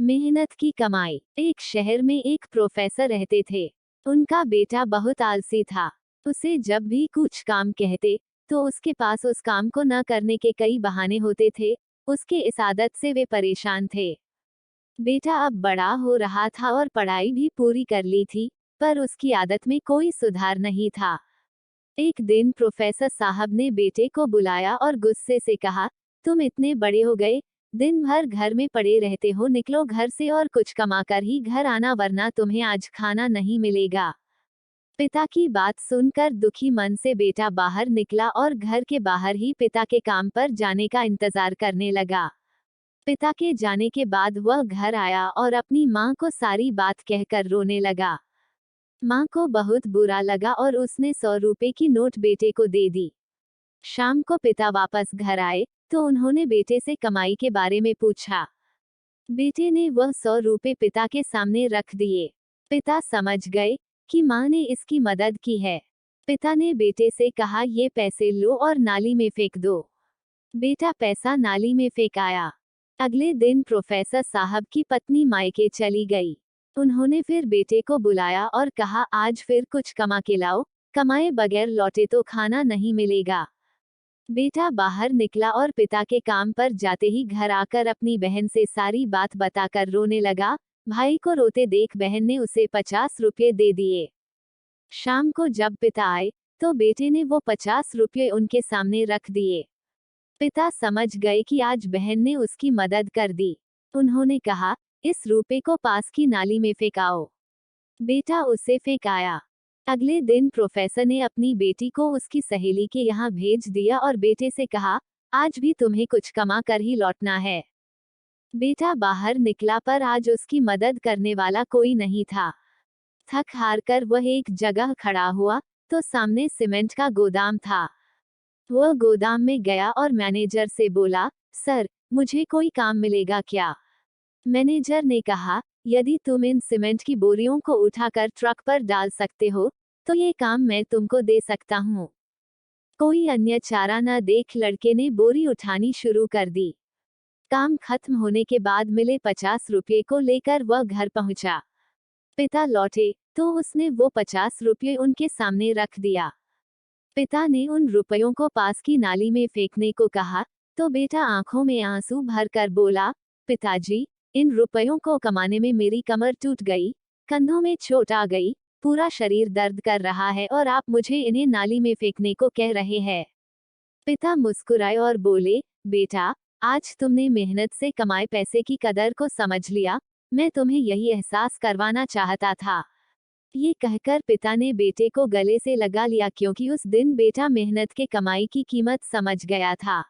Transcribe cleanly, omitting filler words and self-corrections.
मेहनत की कमाई। एक शहर में एक प्रोफेसर रहते थे। उनका बेटा बहुत आलसी था। उसे जब भी कुछ काम कहते तो उसके पास उस काम को न करने के कई बहाने होते थे। उसके इस आदत से वे परेशान थे। बेटा अब बड़ा हो रहा था और पढ़ाई भी पूरी कर ली थी, पर उसकी आदत में कोई सुधार नहीं था। एक दिन प्रोफेसर साहब ने बेटे को बुलाया और गुस्से से कहा, तुम इतने बड़े हो गए, दिन भर घर में पड़े रहते हो, निकलो घर से और कुछ कमाकर ही घर आना वरना तुम्हें आज खाना नहीं मिलेगा। पिता की बात सुनकर दुखी मन से बेटा बाहर निकला और घर के बाहर ही पिता के काम पर जाने का इंतजार करने लगा। पिता के जाने के बाद वह घर आया और अपनी माँ को सारी बात कहकर रोने लगा। माँ को बहुत बुरा लगा और उसने 100 रुपए की नोट बेटे को दे दी। शाम को पिता वापस घर आए तो उन्होंने बेटे से कमाई के बारे में पूछा। बेटे ने वह 100 रुपए पिता के सामने रख दिए। पिता समझ गए कि माँ ने इसकी मदद की है। पिता ने बेटे से कहा, ये पैसे लो और नाली में फेंक दो। बेटा पैसा नाली में फेंक आया। अगले दिन प्रोफेसर साहब की पत्नी मायके चली गई। उन्होंने फिर बेटे को बुलाया और कहा, आज फिर कुछ कमा के लाओ, कमाए बगैर लौटे तो खाना नहीं मिलेगा। बेटा बाहर निकला और पिता के काम पर जाते ही घर आकर अपनी बहन से सारी बात बताकर रोने लगा। भाई को रोते देख बहन ने उसे 50 रुपये दे दिए। शाम को जब पिता आए तो बेटे ने वो 50 रुपये उनके सामने रख दिए। पिता समझ गए कि आज बहन ने उसकी मदद कर दी। उन्होंने कहा, इस रुपए को पास की नाली में फेंकाओ। बेटा उसे फेंक आया। अगले दिन प्रोफेसर ने अपनी बेटी को उसकी सहेली के यहाँ भेज दिया और बेटे से कहा, आज भी तुम्हें कुछ कमा कर ही लौटना है। बेटा बाहर निकला पर आज उसकी मदद करने वाला कोई नहीं था। थक हार कर वह एक जगह खड़ा हुआ तो सामने सीमेंट का गोदाम था। वह गोदाम में गया और मैनेजर से बोला, सर, मुझे कोई काम मिलेगा क्या? मैनेजर ने कहा, यदि तुम इन सीमेंट की बोरियों को उठाकर ट्रक पर डाल सकते हो तो ये काम मैं तुमको दे सकता हूँ। कोई अन्य चारा न देख लड़के ने बोरी उठानी शुरू कर दी। काम खत्म होने के बाद मिले 50 रुपये को लेकर वह घर पहुंचा। पिता लौटे तो उसने वो 50 रुपये उनके सामने रख दिया। पिता ने उन रुपयों को पास की नाली में फेंकने को कहा तो बेटा आंखों में आंसू भरकर बोला, पिताजी, इन रुपयों को कमाने में मेरी कमर टूट गई, कंधों में चोट आ गई, पूरा शरीर दर्द कर रहा है और आप मुझे इन्हें नाली में फेंकने को कह रहे हैं। पिता मुस्कुराए और बोले, बेटा, आज तुमने मेहनत से कमाए पैसे की कदर को समझ लिया, मैं तुम्हें यही एहसास करवाना चाहता था। ये कहकर पिता ने बेटे को गले से लगा लिया क्योंकि उस दिन बेटा मेहनत के कमाई की कीमत समझ गया था।